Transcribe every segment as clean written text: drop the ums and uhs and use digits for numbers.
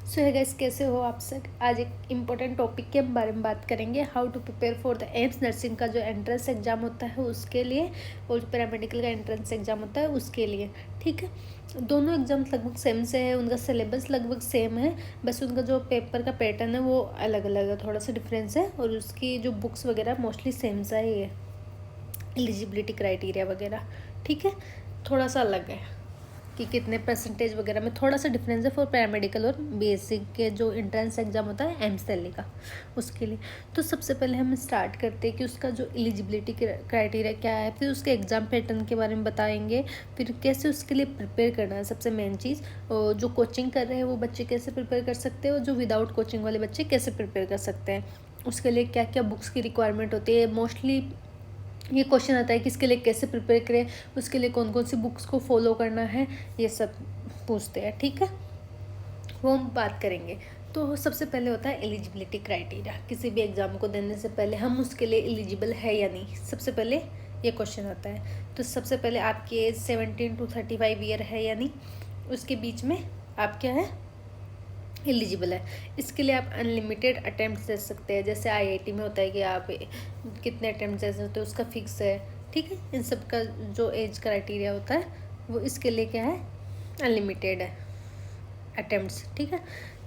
सो है गाइस, कैसे हो आप सब। आज एक इम्पोर्टेंट टॉपिक के बारे में बात करेंगे, how to prepare for the AIIMS nursing का जो एंट्रेंस एग्जाम होता है उसके लिए, और जो पैरामेडिकल का एंट्रेंस एग्जाम होता है उसके लिए। ठीक है, दोनों एग्जाम लगभग सेम से है, उनका सिलेबस लगभग सेम है, बस उनका जो पेपर का पैटर्न है वो अलग अलग है, थोड़ा सा डिफरेंस है, और उसकी जो बुक्स वगैरह मोस्टली सेम सा ही है, एलिजिबिलिटी क्राइटेरिया वगैरह। ठीक है, थोड़ा सा अलग है कि कितने परसेंटेज वगैरह में थोड़ा सा डिफरेंस है फॉर पैरामेडिकल और बेसिक के जो एंट्रेंस एग्जाम होता है एम्स दिल्ली का, उसके लिए। तो सबसे पहले हम स्टार्ट करते हैं कि उसका जो एलिजिबिलिटी क्राइटेरिया क्या है, फिर उसके एग्ज़ाम पैटर्न के बारे में बताएंगे, फिर कैसे उसके लिए प्रिपेयर करना है। सबसे मेन चीज़, जो कोचिंग कर रहे हैं वो बच्चे कैसे प्रिपेयर कर सकते हैं, और जो विदाउट कोचिंग वाले बच्चे कैसे प्रिपेयर कर सकते हैं, उसके लिए क्या क्या बुक्स की रिक्वायरमेंट होती है। मोस्टली ये क्वेश्चन आता है कि इसके लिए कैसे प्रिपेयर करें, उसके लिए कौन कौन सी बुक्स को फॉलो करना है, ये सब पूछते हैं। ठीक है, वो हम बात करेंगे। तो सबसे पहले होता है एलिजिबिलिटी क्राइटेरिया। किसी भी एग्ज़ाम को देने से पहले हम उसके लिए एलिजिबल है या नहीं, सबसे पहले ये क्वेश्चन आता है। तो सबसे पहले आपकी एज 17 to 35 ईयर है या नहीं, उसके बीच में आप क्या है, एलिजिबल है। इसके लिए आप अनलिमिटेड अटैम्प्ट दे सकते हैं, जैसे आईआईटी में होता है कि आप कितने अटैम्प्ट दे सकते हो, उसका फिक्स है। ठीक है, इन सब का जो एज क्राइटेरिया होता है वो इसके लिए क्या है, अनलिमिटेड है अटैम्प्ट्स। ठीक है,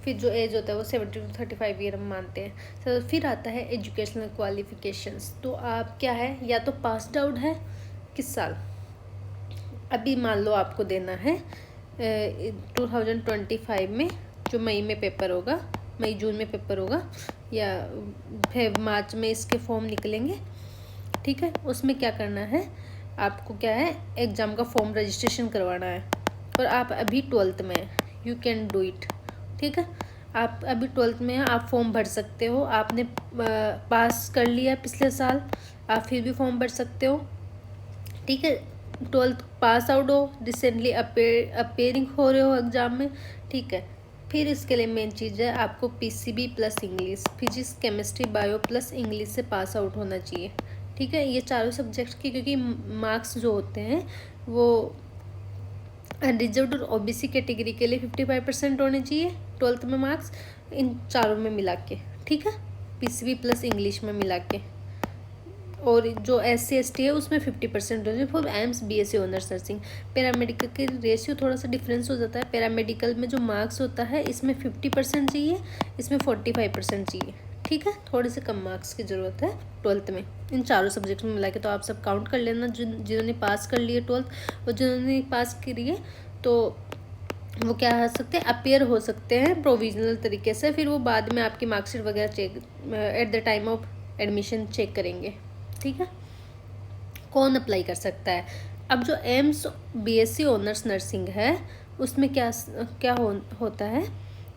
फिर जो एज होता है वो 17 to 35 ईयर हम मानते हैं। तो फिर आता है एजुकेशनल क्वालिफिकेशंस। तो आप क्या है, या तो पास्ड आउट है किस साल, अभी मान लो आपको देना है 2025 में, जो मई में पेपर होगा, मई जून में पेपर होगा, या फिर मार्च में इसके फॉर्म निकलेंगे। ठीक है, उसमें क्या करना है, आपको क्या है, एग्ज़ाम का फॉर्म रजिस्ट्रेशन करवाना है, और आप अभी 12th में, यू कैन डू इट। ठीक है, आप अभी 12th में हैं, आप फॉर्म भर सकते हो। आपने पास कर लिया पिछले साल, आप फिर भी फॉर्म भर सकते हो। ठीक है, 12th पास आउट हो, रिसेंटली अपेयरिंग हो रहे हो एग्ज़ाम में। ठीक है, फिर इसके लिए मेन चीज़ है, आपको PCB plus English, physics chemistry bio plus English से पास आउट होना चाहिए। ठीक है, ये चारों सब्जेक्ट्स की, क्योंकि मार्क्स जो होते हैं वो रिजर्व्ड और ओबीसी कैटेगरी के लिए 55% होने चाहिए 12th में मार्क्स, इन चारों में मिला के। ठीक है, पीसीबी प्लस इंग्लिश में मिला के, और जो SC/ST है उसमें 50% हो जाए for AIIMS BSc honours nursing. Paramedical के रेशियो थोड़ा सा डिफरेंस हो जाता है। पैरामेडिकल में जो मार्क्स होता है इसमें 50% चाहिए, इसमें 45% चाहिए। ठीक है, थोड़े से कम मार्क्स की ज़रूरत है 12th में, इन चारों सब्जेक्ट में मिला के। तो आप सब काउंट कर लेना, जिन्होंने पास कर लिए 12th, और जिन्होंने पास करी है तो वो क्या हो सकते हैं, अपेयर हो सकते हैं प्रोविजनल तरीके से। फिर वो बाद में आपकी मार्कशीट वगैरह check at the time of admission check करेंगे। ठीक है, कौन अप्लाई कर सकता है। अब जो एम्स BSc ऑनर्स नर्सिंग है उसमें क्या क्या होता है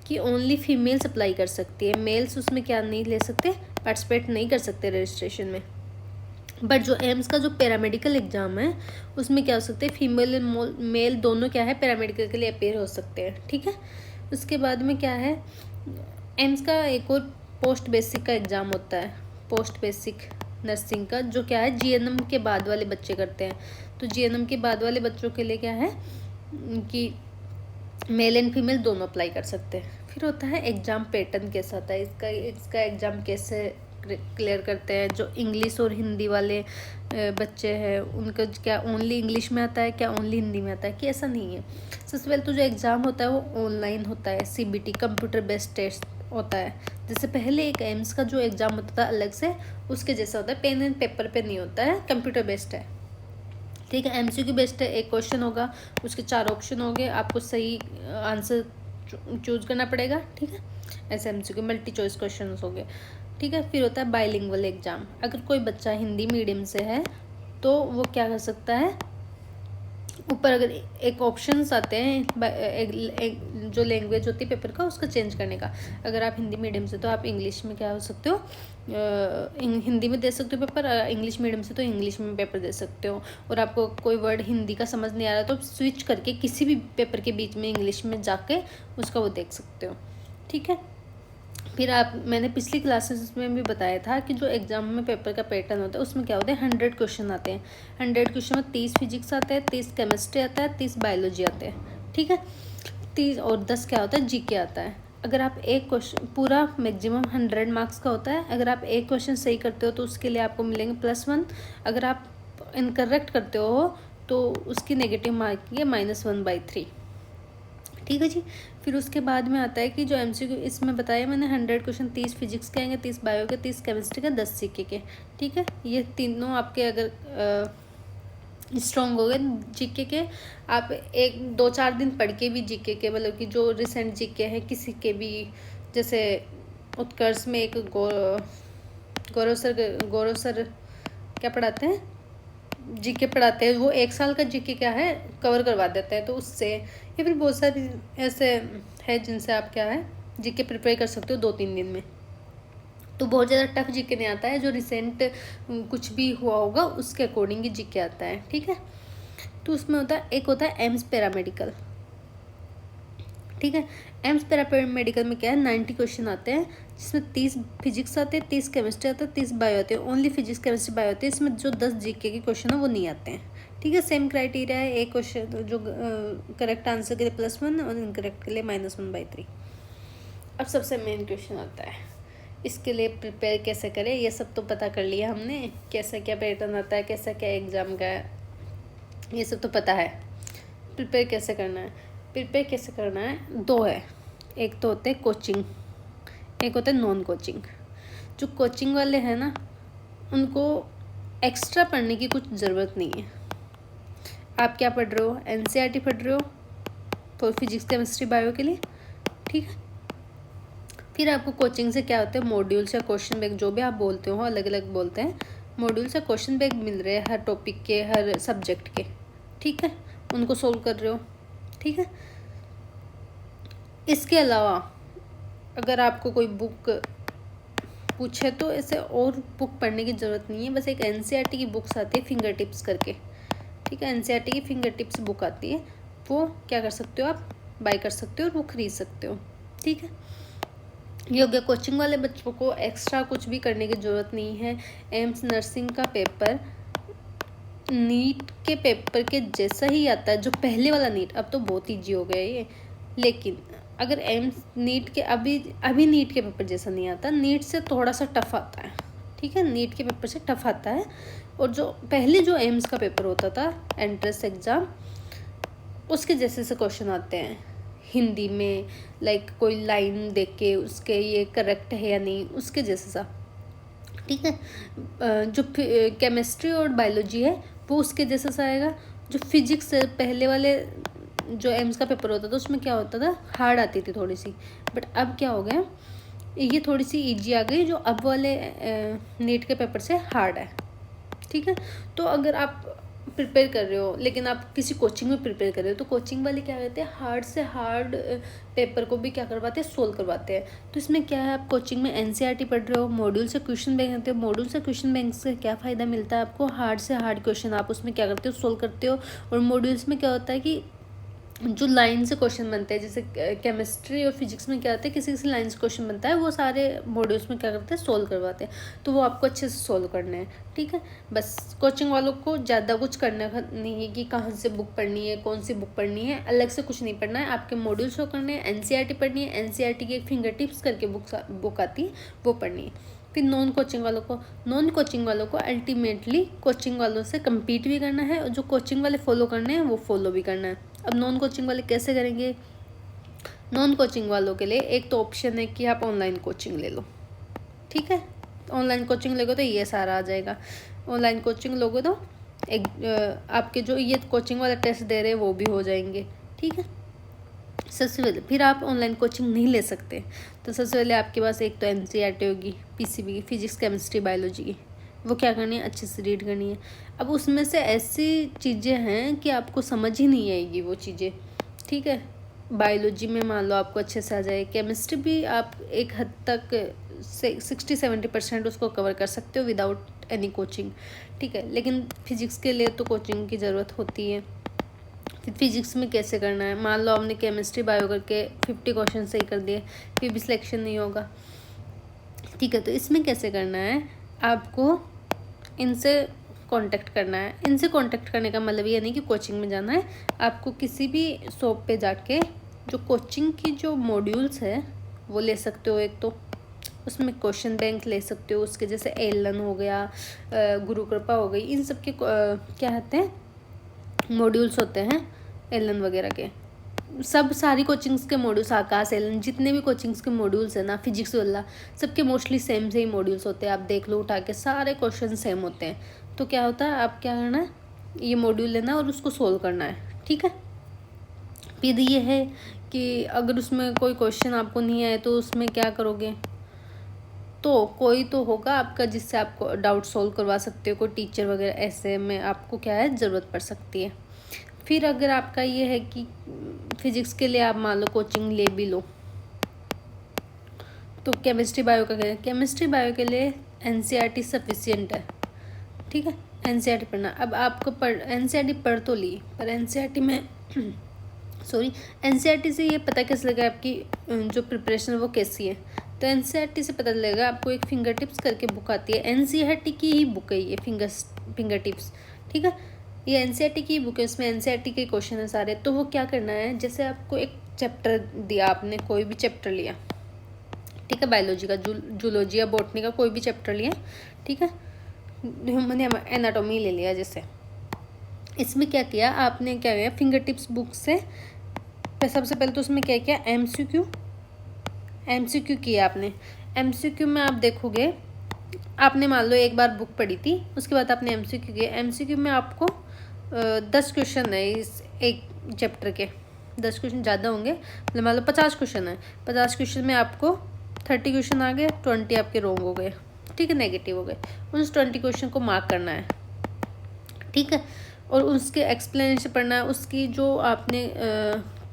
कि ओनली फीमेल्स अप्लाई कर सकती है, मेल्स उसमें क्या नहीं ले सकते, पार्टिसिपेट नहीं कर सकते रजिस्ट्रेशन में। बट जो एम्स का जो पैरामेडिकल एग्जाम है उसमें क्या हो सकते हैं, फीमेल एंड मेल दोनों क्या है, पैरामेडिकल के लिए अपेयर हो सकते हैं। ठीक है, उसके बाद में क्या है, एम्स का एक और पोस्ट बेसिक का एग्ज़ाम होता है, पोस्ट बेसिक नर्सिंग का, जो क्या है GNM के बाद वाले बच्चे करते हैं। तो GNM के बाद वाले बच्चों के लिए क्या है कि मेल एंड फीमेल दोनों अप्लाई कर सकते हैं। फिर होता है एग्ज़ाम पैटर्न कैसा होता है, इसका एग्ज़ाम कैसे क्लियर करते हैं। जो इंग्लिश और हिंदी वाले बच्चे हैं उनका क्या ओनली इंग्लिश में आता है, क्या ओनली हिंदी में आता है, कि ऐसा नहीं है। सबसे पहले तो जो एग्ज़ाम होता है वो ऑनलाइन होता है, CBT कंप्यूटर बेस्ड टेस्ट होता है। जैसे पहले एक एम्स का जो एग्ज़ाम होता था अलग से, उसके जैसा होता है, पेन एंड पेपर पे नहीं होता है, कंप्यूटर बेस्ड है। ठीक है, MCQ बेस्ड है, एक क्वेश्चन होगा, उसके 4 ऑप्शन होंगे, आपको सही आंसर चूज करना पड़ेगा। ठीक है, ऐसे MCQ मल्टी चॉइस क्वेश्चन हो गए। ठीक है, फिर होता है बाइलिंगुअल एग्जाम। अगर कोई बच्चा हिंदी मीडियम से है तो वो क्या कर सकता है, ऊपर अगर एक ऑप्शंस आते हैं, एक जो लैंग्वेज होती है पेपर का उसका चेंज करने का। अगर आप हिंदी मीडियम से तो आप इंग्लिश में क्या हो सकते हो, हिंदी में दे सकते हो पेपर, इंग्लिश मीडियम से तो इंग्लिश में पेपर दे सकते हो। और आपको कोई वर्ड हिंदी का समझ नहीं आ रहा तो स्विच करके किसी भी पेपर के बीच में इंग्लिश में जाके उसका वो देख सकते हो। ठीक है, फिर मैंने पिछली क्लासेस में भी बताया था कि जो एग्जाम में पेपर का पैटर्न होता है उसमें क्या होता है, 100 क्वेश्चन आते हैं। 100 क्वेश्चन में 30 फिजिक्स आता है, 30 केमिस्ट्री आता है, 30 बायोलॉजी आते हैं। ठीक है, 30 और 10 क्या होता है, GK आता है। अगर आप एक क्वेश्चन पूरा मैक्सिमम 100 मार्क्स का होता है, अगर आप एक क्वेश्चन सही करते हो तो उसके लिए आपको मिलेंगे +1, अगर आप इनकरेक्ट करते हो तो उसकी नेगेटिव मार्किंग है -1/3। ठीक है जी। फिर उसके बाद में आता है कि जो MCQ इसमें बताया मैंने 100 क्वेश्चन, 30 फिजिक्स के आएंगे, 30 बायो के, 30 केमिस्ट्री के, 10 जीके के। ठीक है, ये तीनों आपके अगर स्ट्रॉन्ग हो गए जीके के, आप 1-2-4 दिन पढ़ के भी जीके के, मतलब कि जो रिसेंट जीके है किसी के भी, जैसे उत्कर्ष में एक गौरव सर क्या पढ़ाते हैं, जीके पढ़ाते हैं, वो 1 साल का जीके क्या है कवर करवा देते हैं। तो उससे, या फिर बहुत सारी ऐसे है जिनसे आप क्या है जीके प्रिपेयर कर सकते हो 2-3 दिन में। तो बहुत ज़्यादा टफ जीके नहीं आता है, जो रिसेंट कुछ भी हुआ होगा उसके अकॉर्डिंग ही जीके आता है। ठीक है, तो उसमें होता है, एक होता है एम्स पैरामेडिकल। ठीक है, एम्स पैरामेडिकल में क्या है 90 क्वेश्चन आते हैं, जिसमें 30 फिजिक्स आते हैं, 30 केमिस्ट्री आते हैं, 30 बायो आते हैं। ओनली फिजिक्स केमिस्ट्री बायो आते हैं, इसमें जो 10 जीके के क्वेश्चन है वो नहीं आते हैं। ठीक है, सेम क्राइटेरिया है, एक क्वेश्चन जो करेक्ट आंसर के लिए +1 और इनकरेक्ट के लिए -1/3। अब सबसे मेन क्वेश्चन आता है, इसके लिए प्रिपेयर कैसे करें। ये सब तो पता कर लिया हमने, कैसा क्या पैटर्न आता है, कैसा क्या एग्ज़ाम का है, ये सब तो पता है। प्रिपेयर कैसे करना है, प्रिपेयर कैसे करना है 2 है, एक तो होते हैं कोचिंग, एक होता है नॉन कोचिंग। जो कोचिंग वाले हैं ना, उनको एक्स्ट्रा पढ़ने की कुछ ज़रूरत नहीं है। आप क्या पढ़ रहे हो, NCERT पढ़ रहे हो तो फिजिक्स केमिस्ट्री बायो के लिए। ठीक है, फिर आपको कोचिंग से क्या होता है, मॉड्यूल्स या क्वेश्चन बैंक, जो भी आप बोलते हो, अलग अलग बोलते हैं, मॉड्यूल्स या क्वेश्चन बैंक मिल रहे हैं हर टॉपिक के, हर सब्जेक्ट के। ठीक है, उनको सोल्व कर रहे हो। ठीक है, इसके अलावा अगर आपको कोई बुक पूछे तो ऐसे और बुक पढ़ने की ज़रूरत नहीं है, बस एक NCERT की बुक्स आती है फिंगर टिप्स करके। ठीक है, NCERT की फिंगर टिप्स बुक आती है, वो क्या कर सकते हो, आप बाय कर सकते हो और वो खरीद सकते हो। ठीक है, ये हो गया कोचिंग वाले बच्चों को, एक्स्ट्रा कुछ भी करने की ज़रूरत नहीं है। एम्स नर्सिंग का पेपर नीट के पेपर के जैसा ही आता है, जो पहले वाला नीट, अब तो बहुत ईजी हो गया ये, लेकिन अगर एम्स नीट के अभी नीट के पेपर जैसा नहीं आता, नीट से थोड़ा सा टफ आता है। ठीक है, नीट के पेपर से टफ आता है। और जो पहले जो एम्स का पेपर होता था एंट्रेंस एग्ज़ाम, उसके जैसे से क्वेश्चन आते हैं हिंदी में, लाइक कोई लाइन देख के उसके ये करेक्ट है या नहीं, उसके जैसे सा। ठीक है, जो केमिस्ट्री और बायोलॉजी है वो उसके जैसा सा आएगा। जो फिजिक्स पहले वाले जो एम्स का पेपर होता था उसमें क्या होता था, हार्ड आती थी थोड़ी सी, बट अब क्या हो गया, ये थोड़ी सी इजी आ गई, जो अब वाले नीट के पेपर से हार्ड है। ठीक है, तो अगर आप प्रिपेयर कर रहे हो, लेकिन आप किसी कोचिंग में प्रिपेयर कर रहे हो, तो कोचिंग वाले क्या करते हैं, हार्ड से हार्ड पेपर को भी क्या करवाते हैं, सोल्व करवाते हैं। तो इसमें क्या है, आप कोचिंग में NCERT पढ़ रहे हो, मॉड्यूल से क्वेश्चन बैंक आते हो, मॉड्यूल से क्वेश्चन बैंक से क्या फ़ायदा मिलता है आपको, हार्ड से हार्ड क्वेश्चन आप उसमें क्या करते हो, सोल्व करते हो। और मॉड्यूल्स में क्या होता है कि जो लाइन से क्वेश्चन बनते हैं, जैसे केमिस्ट्री और फिजिक्स में क्या होता है, किसी किसी लाइन से क्वेश्चन बनता है, वो सारे मॉड्यूल्स में क्या करते हैं, सोल्व करवाते हैं। तो वो आपको अच्छे से सोल्व करने हैं। ठीक है, बस कोचिंग वालों को ज़्यादा कुछ करना नहीं है कि कहाँ से बुक पढ़नी है, कौन सी बुक पढ़नी है, अलग से कुछ नहीं पढ़ना है। आपके मॉड्यूल शो करने हैं, NCERT पढ़नी है, NCERT की एक फिंगर टिप्स करके बुक आती है, वो पढ़नी है। फिर नॉन कोचिंग वालों को अल्टीमेटली कोचिंग वालों से कम्पीट भी करना है, और जो कोचिंग वाले फॉलो करने हैं वो फॉलो भी करना है। अब नॉन कोचिंग वाले कैसे करेंगे, नॉन कोचिंग वालों के लिए एक तो ऑप्शन है कि आप ऑनलाइन कोचिंग ले लो। ठीक है, ऑनलाइन कोचिंग लोगे तो ये सारा आ जाएगा। ऑनलाइन कोचिंग लोगे तो एक आपके जो ये कोचिंग वाला टेस्ट दे रहे हैं वो भी हो जाएंगे। ठीक है, सबसे पहले फिर आप ऑनलाइन कोचिंग नहीं ले सकते, तो सबसे पहले आपके पास एक तो NCERT होगी, PCB की, फिजिक्स केमिस्ट्री बायोलॉजी की, वो क्या करनी है, अच्छे से रीड करनी है। अब उसमें से ऐसी चीज़ें हैं कि आपको समझ ही नहीं आएगी वो चीज़ें। ठीक है, बायोलॉजी में मान लो आपको अच्छे से आ जाए, केमिस्ट्री भी आप एक हद तक 60-70% उसको कवर कर सकते हो विदाउट एनी कोचिंग। ठीक है, लेकिन फिजिक्स के लिए तो कोचिंग की ज़रूरत होती है। फिर फिजिक्स में कैसे करना है, मान लो आपने केमिस्ट्री बायो करके 50 क्वेश्चन सही कर दिए, फिर भी सिलेक्शन नहीं होगा। ठीक है, तो इसमें कैसे करना है, आपको इनसे कांटेक्ट करना है। इनसे कांटेक्ट करने का मतलब ये नहीं कि कोचिंग में जाना है, आपको किसी भी शॉप पे जाके जो कोचिंग की जो मॉड्यूल्स है वो ले सकते हो एक तो। उसमें क्वेश्चन बैंक ले सकते हो उसके, जैसे एलन हो गया, गुरु कृपा हो गई, इन सब के क्या कहते हैं मॉड्यूल्स होते हैं एलन वगैरह के। सब सारी कोचिंग्स के मॉड्यूल्स, आकाश एलन जितने भी कोचिंग्स के मॉड्यूल्स हैं ना, फिजिक्स वाला सबके मोस्टली सेम से ही मॉड्यूल्स होते हैं। आप देख लो उठा के, सारे क्वेश्चन सेम होते हैं। तो क्या होता है, आप क्या करना है, ये मॉड्यूल लेना और उसको सोल्व करना है, ठीक है। फिर ये है कि अगर उसमें कोई क्वेश्चन आपको नहीं आए तो उसमें क्या करोगे, तो कोई तो होगा आपका जिससे आपको डाउट सोल्व करवा सकते हो, कोई टीचर वगैरह, ऐसे में आपको क्या है ज़रूरत पड़ सकती है। फिर अगर आपका ये है कि फिजिक्स के लिए आप मान लो कोचिंग ले भी लो, तो केमिस्ट्री बायो का क्या है, केमिस्ट्री बायो के लिए एनसीईआरटी सफिशिएंट है, ठीक है। एनसीईआरटी पढ़ना, अब आपको एनसीईआरटी पढ़ तो ली, पर एनसीईआरटी में सॉरी, एनसीईआरटी से ये पता कैसे लगा आपकी जो प्रिपरेशन है वो कैसी है। तो एनसीईआरटी से पता लगेगा आपको, एक फिंगर टिप्स करके बुक आती है, एनसीईआरटी की ही बुक है ये, फिंगर टिप्स, ठीक है। ये एनसीईआरटी की बुक है, इसमें एनसीईआरटी के क्वेश्चन है सारे। तो वो क्या करना है, जैसे आपको एक चैप्टर दिया, आपने कोई भी चैप्टर लिया, ठीक है, बायोलॉजी का, जूलॉजी या बॉटनी का कोई भी चैप्टर लिया, ठीक है, ह्यूमन एनाटॉमी ले लिया जैसे। इसमें क्या किया आपने, क्या किया फिंगर टिप्स बुक से सबसे पहले तो उसमें क्या किया, एमसीक्यू किया आपने। एमसीक्यू में आप देखोगे, आपने मान लो एक बार बुक पढ़ी थी, उसके बाद आपने एमसीक्यू किया। एमसीक्यू में आपको 10 क्वेश्चन है इस एक चैप्टर के, 10 क्वेश्चन ज़्यादा होंगे, मतलब मान लो 50 क्वेश्चन है, 50 क्वेश्चन में आपको 30 क्वेश्चन आ गए, 20 आपके रॉन्ग हो गए, ठीक है, नेगेटिव हो गए। उस 20 क्वेश्चन को मार्क करना है, ठीक है, और उसके एक्सप्लेनेशन पढ़ना है, उसकी जो आपने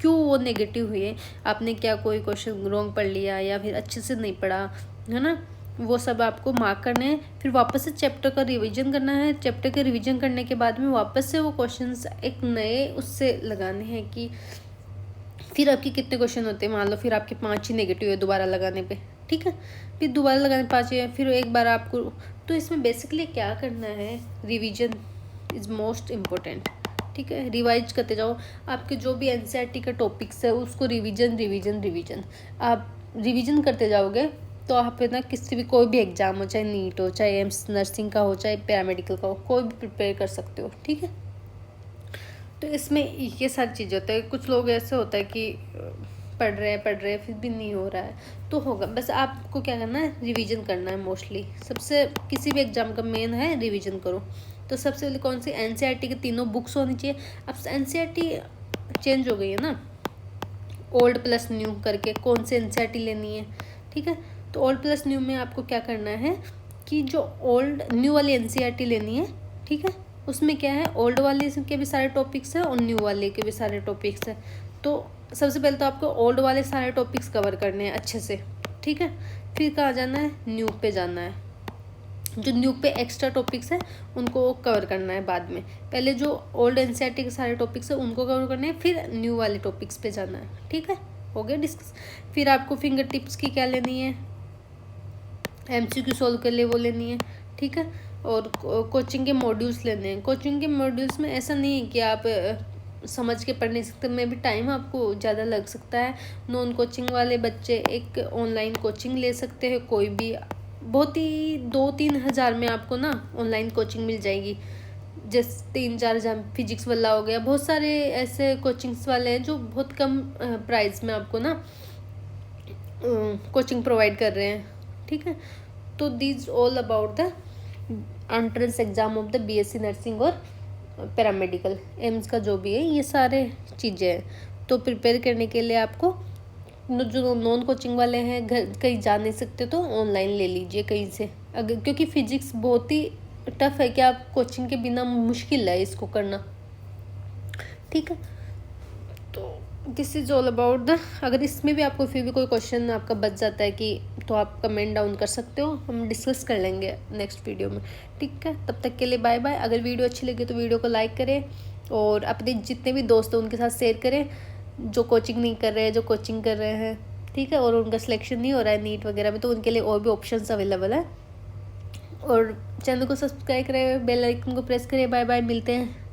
क्यों वो नेगेटिव हुई है, आपने क्या कोई क्वेश्चन रॉन्ग पढ़ लिया या फिर अच्छे से नहीं पढ़ा, है ना, वो सब आपको मार्क करने हैं। फिर वापस से चैप्टर का रिवीजन करना है। चैप्टर के रिवीजन करने के बाद में वापस से वो क्वेश्चंस एक नए उससे लगाने हैं कि फिर आपके कितने क्वेश्चन होते हैं, मान लो फिर आपके 5 ही नेगेटिव है दोबारा लगाने पे, ठीक है, फिर दोबारा लगाने 5 है, फिर एक बार आपको। तो इसमें बेसिकली क्या करना है, रिविजन इज़ मोस्ट इम्पोर्टेंट, ठीक है। रिवाइज करते जाओ, आपके जो भी एनसीईआरटी का टॉपिक्स है उसको रिवीजन आप रिवीजन करते जाओगे तो आप है ना, किसी भी कोई भी एग्ज़ाम हो, चाहे नीट हो, चाहे एम्स नर्सिंग का हो, चाहे पैरामेडिकल का हो, कोई भी प्रिपेयर कर सकते हो, ठीक है। तो इसमें ये सारी चीज़ें होता है। कुछ लोग ऐसे होता है कि पढ़ रहे हैं फिर भी नहीं हो रहा है, तो होगा, बस आपको क्या करना है, रिवीजन करना है। मोस्टली सबसे किसी भी एग्ज़ाम का मेन है रिवीजन करो। तो सबसे पहले कौन सी, एनसीईआरटी की तीनों बुक्स होनी चाहिए। अब एनसीईआरटी चेंज हो गई है ना, ओल्ड प्लस न्यू करके, कौन सी एनसीईआरटी लेनी है, ठीक है। तो ओल्ड प्लस न्यू में आपको क्या करना है कि जो ओल्ड न्यू वाली एनसीईआरटी लेनी है, ठीक है, उसमें क्या है, ओल्ड वाले के भी सारे टॉपिक्स हैं और न्यू वाले के भी सारे टॉपिक्स हैं। तो सबसे पहले तो आपको ओल्ड वाले सारे टॉपिक्स कवर करने हैं अच्छे से, ठीक है। फिर कहाँ जाना है, न्यू पे जाना है। जो न्यू पे एक्स्ट्रा टॉपिक्स है उनको कवर करना है बाद में। पहले जो ओल्ड एनसीईआरटी के सारे टॉपिक्स है उनको कवर करने हैं, फिर न्यू वाले टॉपिक्स पे जाना है, ठीक है, हो गया डिस्कस। फिर आपको फिंगर टिप्स की क्या लेनी है, एमसीक्यू सोल्व कर ले वो लेनी है, ठीक है। और कोचिंग के मॉड्यूल्स लेने हैं। कोचिंग के मॉड्यूल्स में ऐसा नहीं है कि आप समझ के पढ़ नहीं सकते, में भी टाइम आपको ज़्यादा लग सकता है। नॉन कोचिंग वाले बच्चे एक ऑनलाइन कोचिंग ले सकते हैं, कोई भी बहुत ही 2-3 हज़ार में आपको ना ऑनलाइन कोचिंग मिल जाएगी। जैसे 3-4 हज़ार फिजिक्स वाला हो गया, बहुत सारे ऐसे कोचिंग्स वाले हैं जो बहुत कम प्राइस में आपको ना कोचिंग प्रोवाइड कर रहे हैं, ठीक है। तो this all about the entrance exam of the BSc nursing और पैरामेडिकल, एम्स का जो भी है, ये सारे चीज़ें हैं। तो प्रिपेयर करने के लिए आपको जो नॉन कोचिंग वाले हैं, घर कहीं जा नहीं सकते तो ऑनलाइन ले लीजिए कहीं से, अगर, क्योंकि फिजिक्स बहुत ही टफ है कि आप कोचिंग के बिना मुश्किल है इसको करना, ठीक है। तो this is all about the, अगर इसमें भी आपको फिर भी कोई क्वेश्चन आपका बच जाता है कि, तो आप कमेंट डाउन कर सकते हो, हम डिस्कस कर लेंगे नेक्स्ट वीडियो में, ठीक है। तब तक के लिए बाय बाय। अगर वीडियो अच्छी लगी तो वीडियो को लाइक करें और अपने जितने भी दोस्त हैं उनके साथ शेयर करें, जो कोचिंग नहीं कर रहे हैं, जो कोचिंग कर रहे हैं, ठीक है, और उनका सिलेक्शन नहीं हो रहा है नीट वगैरह में, तो उनके लिए और भी ऑप्शंस अवेलेबल है। और चैनल को सब्सक्राइब करें, बेल आइकन को प्रेस करें। बाय बाय, मिलते हैं।